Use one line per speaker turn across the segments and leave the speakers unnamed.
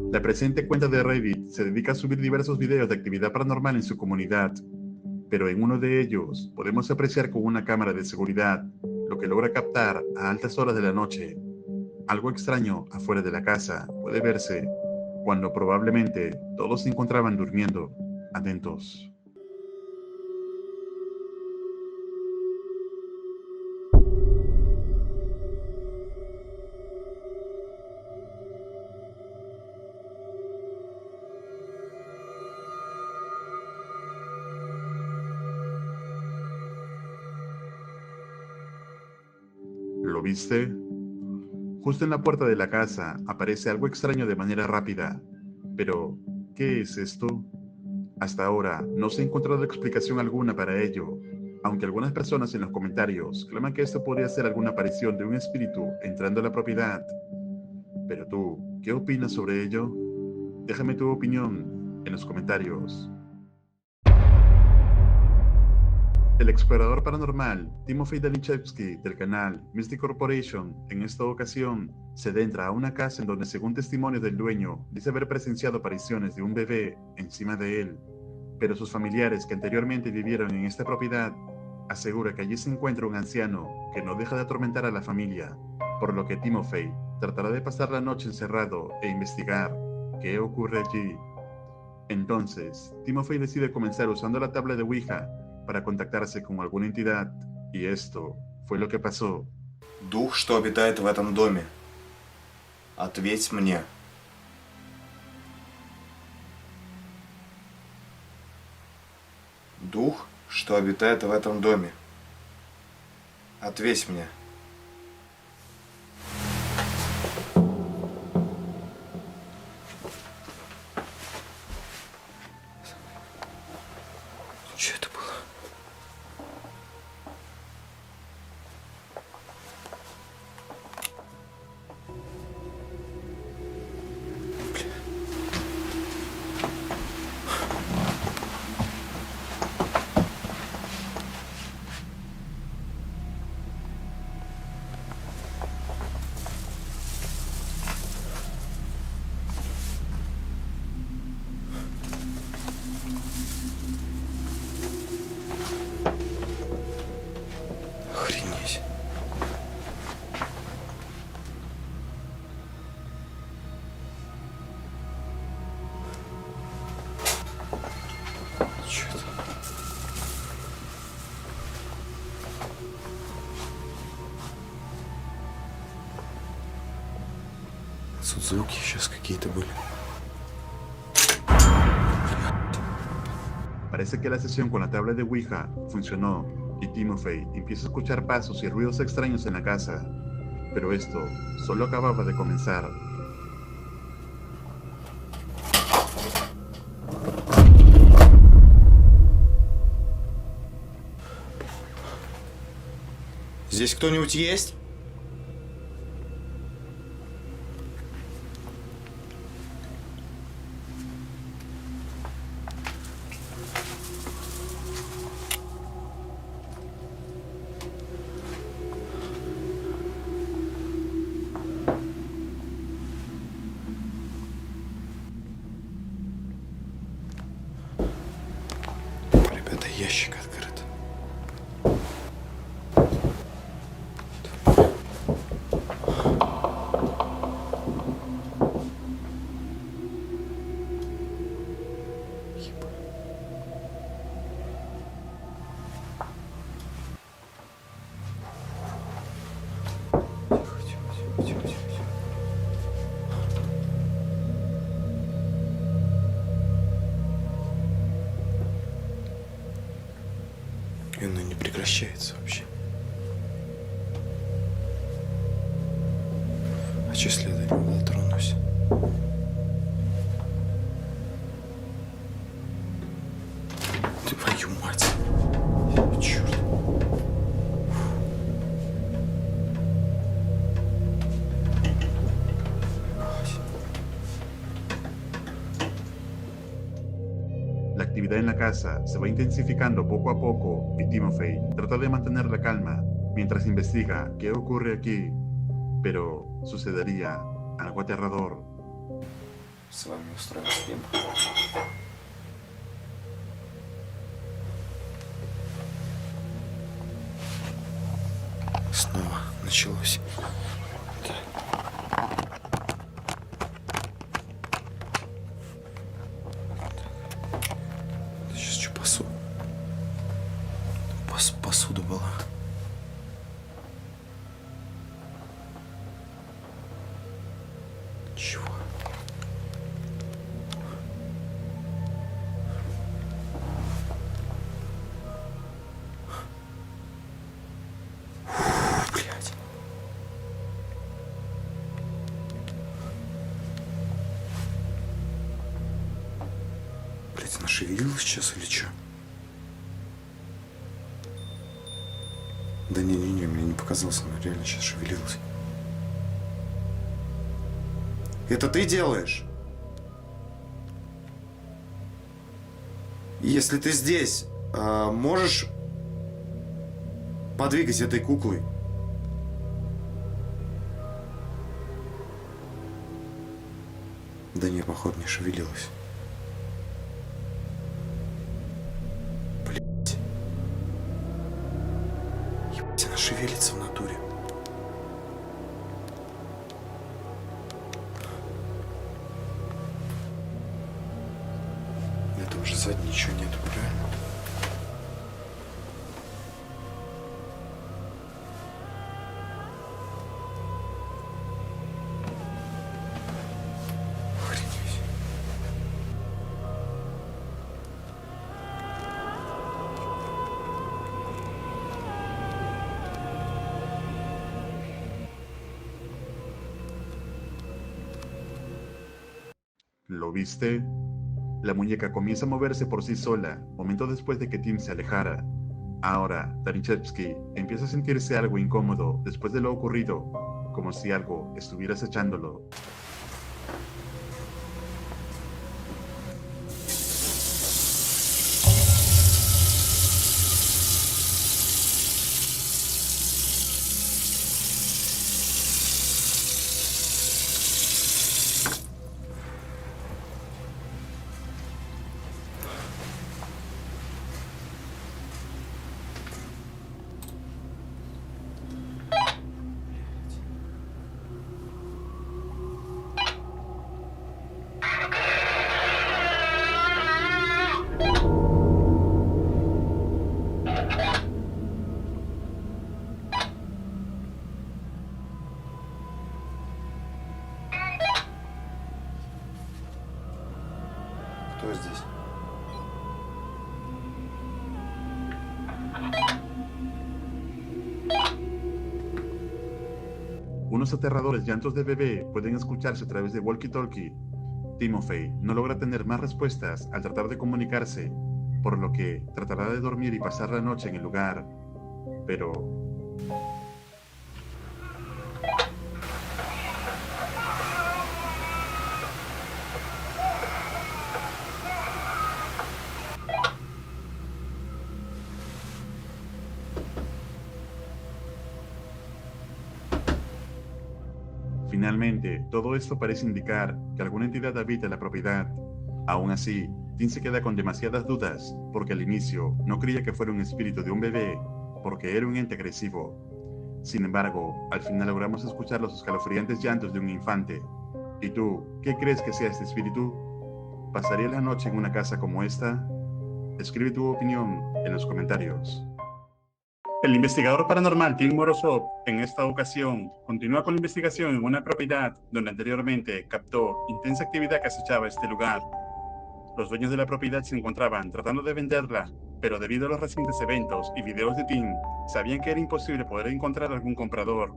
La presente cuenta de Reddit se dedica a subir diversos videos de actividad paranormal en su comunidad, pero en uno de ellos podemos apreciar con una cámara de seguridad lo que logra captar a altas horas de la noche. Algo extraño afuera de la casa puede verse cuando probablemente todos se encontraban durmiendo, atentos. ¿Lo viste? Justo en la puerta de la casa aparece algo extraño de manera rápida. Pero, ¿qué es esto? Hasta ahora no se ha encontrado explicación alguna para ello, aunque algunas personas en los comentarios claman que esto podría ser alguna aparición de un espíritu entrando a la propiedad. Pero tú, ¿qué opinas sobre ello? Déjame tu opinión en los comentarios. El explorador paranormal Timofey Danichevsky del canal Mystic Corporation en esta ocasión se adentra a una casa en donde, según testimonios del dueño, dice haber presenciado apariciones de un bebé encima de él, pero sus familiares que anteriormente vivieron en esta propiedad asegura que allí se encuentra un anciano que no deja de atormentar a la familia, por lo que Timofey tratará de pasar la noche encerrado e investigar qué ocurre allí. Entonces, Timofey decide comenzar usando la tabla de Ouija para contactarse con alguna entidad, y esto fue lo que pasó.
Дух, что обитает в этом доме, ответь мне. Дух, что обитает в этом доме, ответь мне. Что это было? Охренеть. Чё это? Тут звуки сейчас какие-то были.
Parece que la sesión con la tabla de Ouija funcionó y Timofey empieza a escuchar pasos y ruidos extraños en la casa. Pero esto solo acababa de comenzar.
Здесь кто-нибудь есть? Ребята, ящик открыт. И оно не прекращается вообще. А че, если я до него дотронусь? Твою мать. Черт.
La actividad en la casa se va intensificando poco a poco y Timofey trata de mantener la calma mientras investiga qué ocurre aquí. Pero sucedería algo aterrador.
с вами устроим съемку. Снова началось. Сейчас что, посуда была. Чего? Блядь. Блядь, она шевелилась сейчас или что? Да не-не-не, мне не показалось, она реально сейчас шевелилась. Это ты делаешь? Если ты здесь, можешь подвигать этой куклой? Да не, походу, не шевелилась. Блять. Ебать, она шевелится в натуре. Это уже сзади ничего нету, правильно? Охренеть.
¿Lo viste? La muñeca comienza a moverse por sí sola, momento después de que Tim se alejara. Ahora, Danichevsky empieza a sentirse algo incómodo después de lo ocurrido, como si algo estuviera acechándolo.
Кто здесь?
Unos aterradores llantos de bebé pueden escucharse a través de walkie-talkie. Timofey no logra tener más respuestas al tratar de comunicarse, por lo que tratará de dormir y pasar la noche en el lugar. Pero finalmente, todo esto parece indicar que alguna entidad habita la propiedad. Aún así, Tim se queda con demasiadas dudas, porque al inicio no creía que fuera un espíritu de un bebé, porque era un ente agresivo. Sin embargo, al final logramos escuchar los escalofriantes llantos de un infante. ¿Y tú, qué crees que sea este espíritu? ¿Pasaría la noche en una casa como esta? Escribe tu opinión en los comentarios. El investigador paranormal Tim Morozov, en esta ocasión, continúa con la investigación en una propiedad donde anteriormente captó intensa actividad que acechaba este lugar. Los dueños de la propiedad se encontraban tratando de venderla, pero debido a los recientes eventos y videos de Tim, sabían que era imposible poder encontrar algún comprador.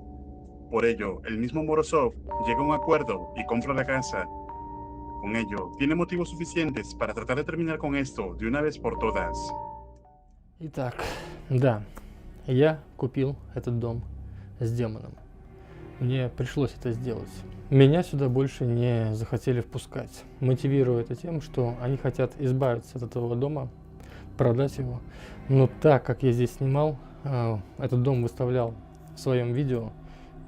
Por ello, el mismo Morozov llega a un acuerdo y compra la casa. Con ello, tiene motivos suficientes para tratar de terminar con esto de una vez por todas.
Итак, да, я купил этот дом с демоном. Мне пришлось это сделать. Меня сюда больше не захотели впускать, мотивируя это тем, что они хотят избавиться от этого дома, продать его. Но так как я здесь снимал, этот дом выставлял в своем видео,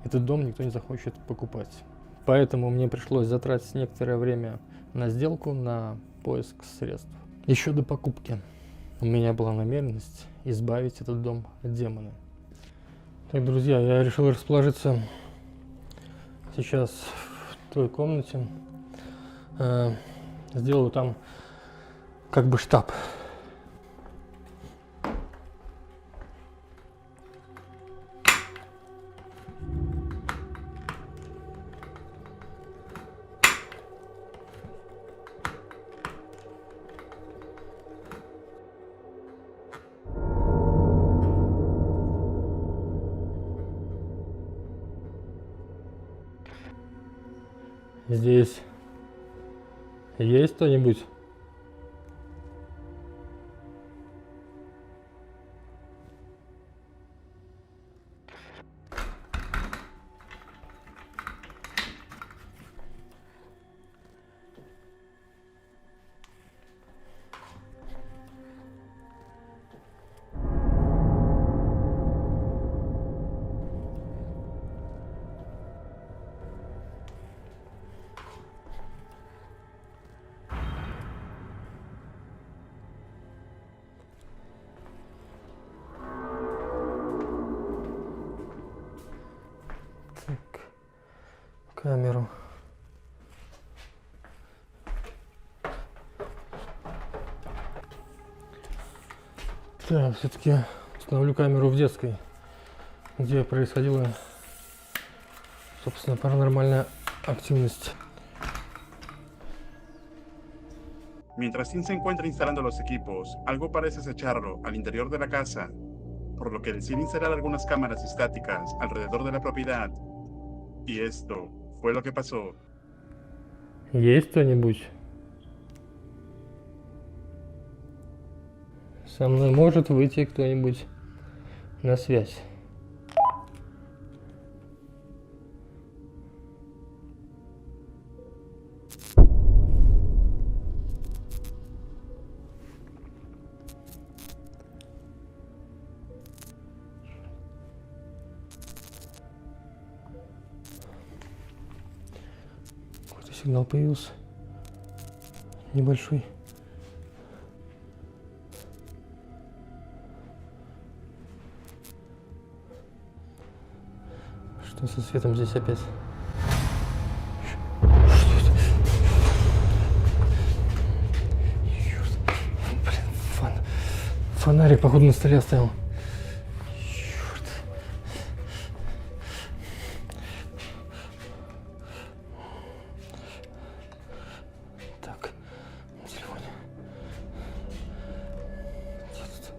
этот дом никто не захочет покупать. Поэтому мне пришлось затратить некоторое время на сделку, на поиск средств. Еще до покупки у меня была намеренность избавить этот дом от демона. Так, друзья, я решил расположиться сейчас в той комнате. Сделаю там как бы штаб. Здесь есть кто-нибудь? Так, камеру. Так, все-таки установлю камеру в детской, где происходила, собственно, паранормальная активность.
Mientras Tim se encuentra instalando los equipos, algo parece acecharlo al interior de la casa, por lo que decide instalar algunas cámaras estáticas alrededor de la propiedad. Y esto fue lo que pasó.
Есть кто-нибудь? Со мной может выйти кто-нибудь на связь? Какой-то сигнал появился. Небольшой. Что со светом здесь опять? Что это? Чёрт. Блин, фонарик, походу, на столе оставил. Черт. Так, на телефоне. Где тут?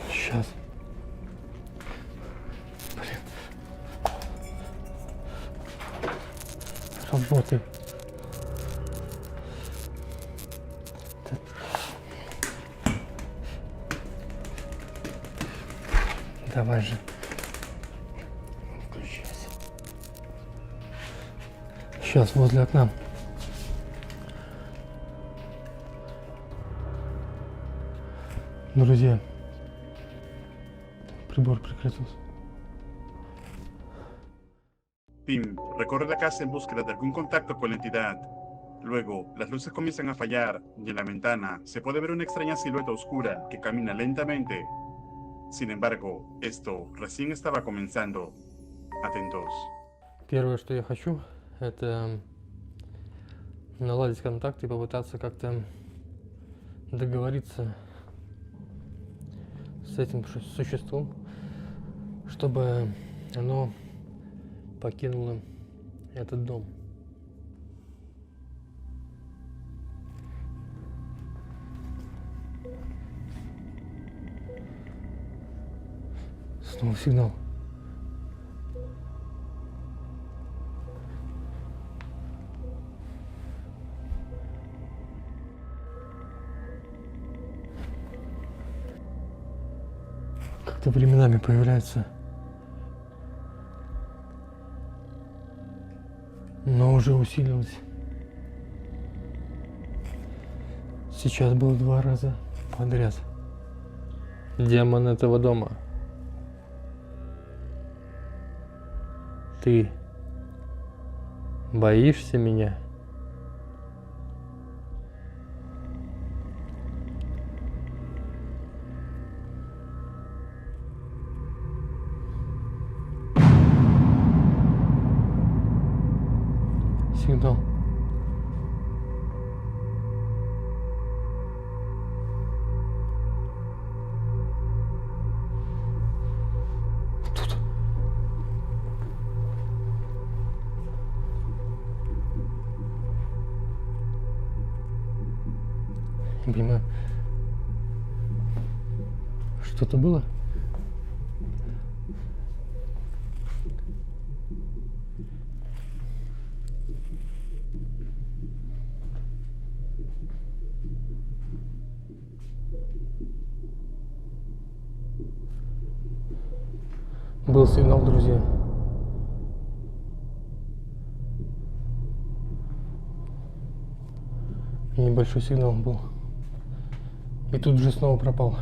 Сейчас. Блин. Работай. Так. Давай же. Включайся. Сейчас возле окна. Друзья. Прибор прекратился.
Tim recorre la casa en búsqueda de algún contacto con la entidad. Luego, las luces comienzan a fallar y en la ventana se puede ver una extraña silueta oscura que camina lentamente. Sin embargo, esto recién estaba comenzando. Atentos.
Первое, что я хочу, это наладить контакт и попытаться как-то договориться с этим существом, чтобы оно покинуло этот дом. Снова сигнал. Как-то временами появляется, но уже усилилось. Сейчас был 2 раза подряд. Демон этого дома. Ты боишься меня? Сигнал. Тут. Не понимаю. Что-то было? Был сигнал, друзья. И небольшой сигнал был. И тут же снова пропал.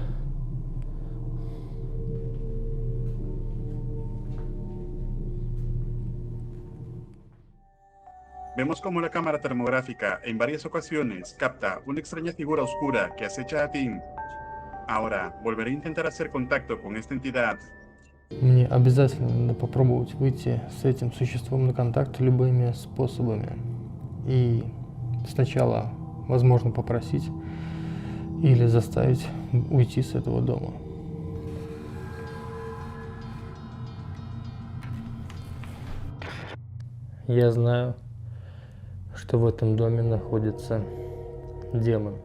Vemos cómo la cámara termográfica en varias ocasiones capta una extraña figura oscura que acecha a Tim. Ahora, volveré a intentar hacer contacto con esta entidad.
Мне обязательно надо попробовать выйти с этим существом на контакт любыми способами. И сначала, возможно, попросить или заставить уйти с этого дома. Я знаю, что в этом доме находится демон.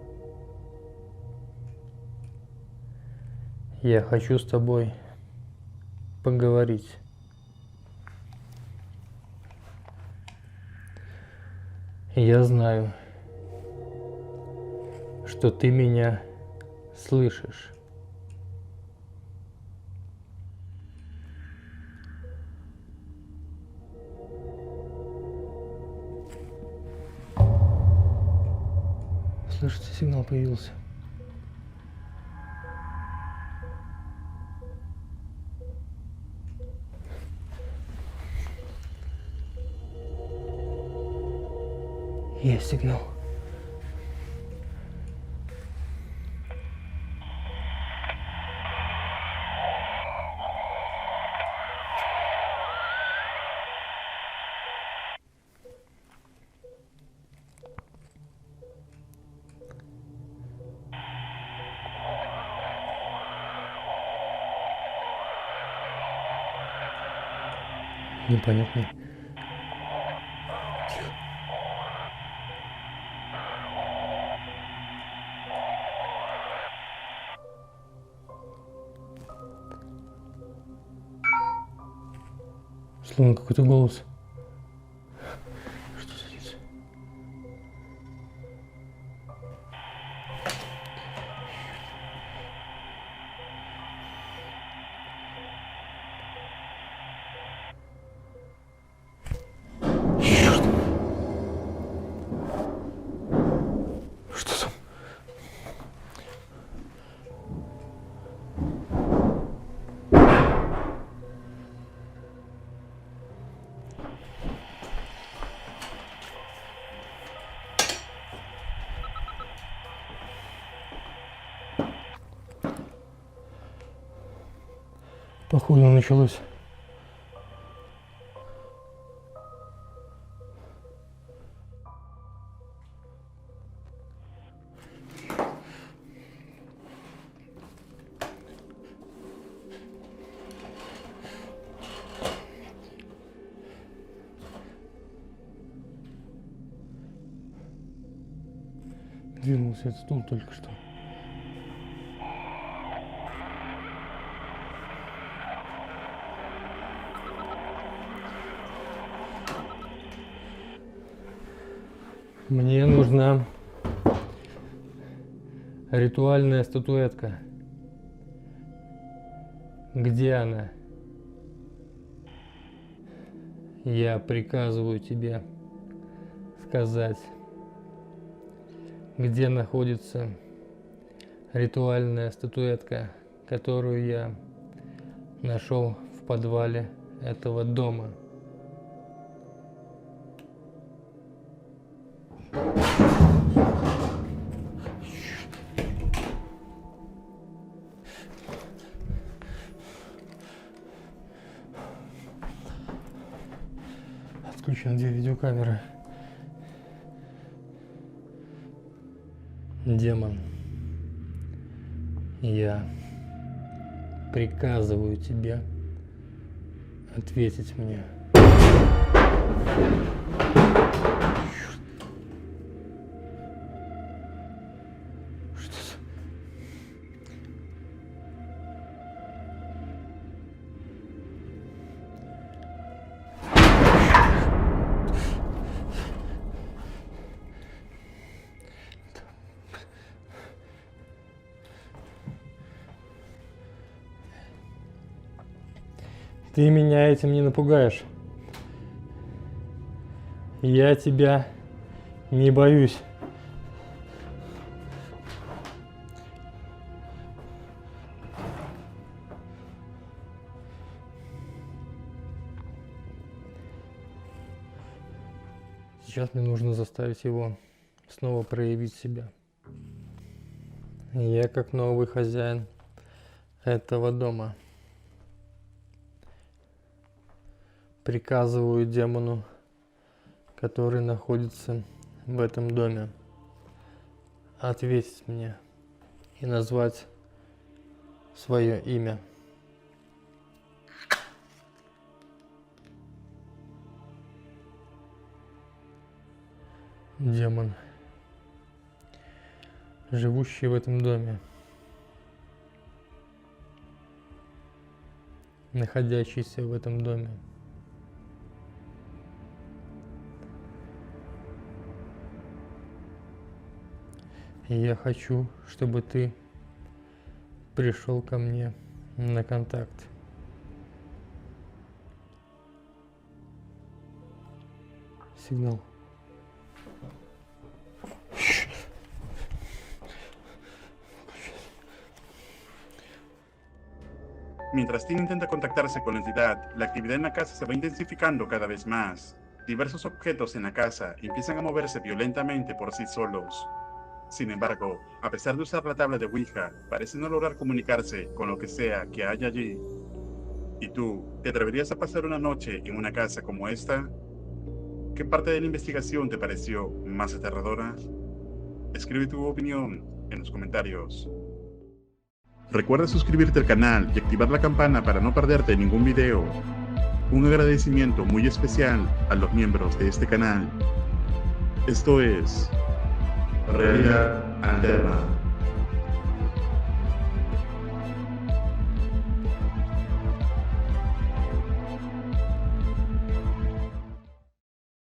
Я хочу с тобой поговорить. Я знаю, что ты меня слышишь. Слышите, сигнал появился. Есть сигнал. Непонятный. Тихо. Словно какой-то голос. Что за лицо? Черт. Что там? Походу началось. Двинулся этот стул только что. Мне нужна ритуальная статуэтка. Где она? Я приказываю тебе сказать, где находится ритуальная статуэтка, которую я нашел в подвале этого дома. Отключены 2 видеокамеры. Демон, я приказываю тебе ответить мне. Что за... Ты меня этим не напугаешь. Я тебя не боюсь. Сейчас мне нужно заставить его снова проявить себя. Я как новый хозяин этого дома приказываю демону, который находится в этом доме, ответить мне и назвать свое имя. Демон, живущий в этом доме, находящийся в этом доме. И я хочу, чтобы ты пришел ко мне на контакт. Сигнал.
Mientras Tim intenta contactarse con la entidad, la actividad en la casa se va intensificando cada vez más. Diversos objetos en la casa empiezan a moverse violentamente por sí solos. Sin embargo, a pesar de usar la tabla de Ouija, parece no lograr comunicarse con lo que sea que haya allí. ¿Y tú, te atreverías a pasar una noche en una casa como esta? ¿Qué parte de la investigación te pareció más aterradora? Escribe tu opinión en los comentarios. Recuerda suscribirte al canal y activar la campana para no perderte ningún video. Un agradecimiento muy especial a los miembros de este canal. Esto es Realidad Alterna.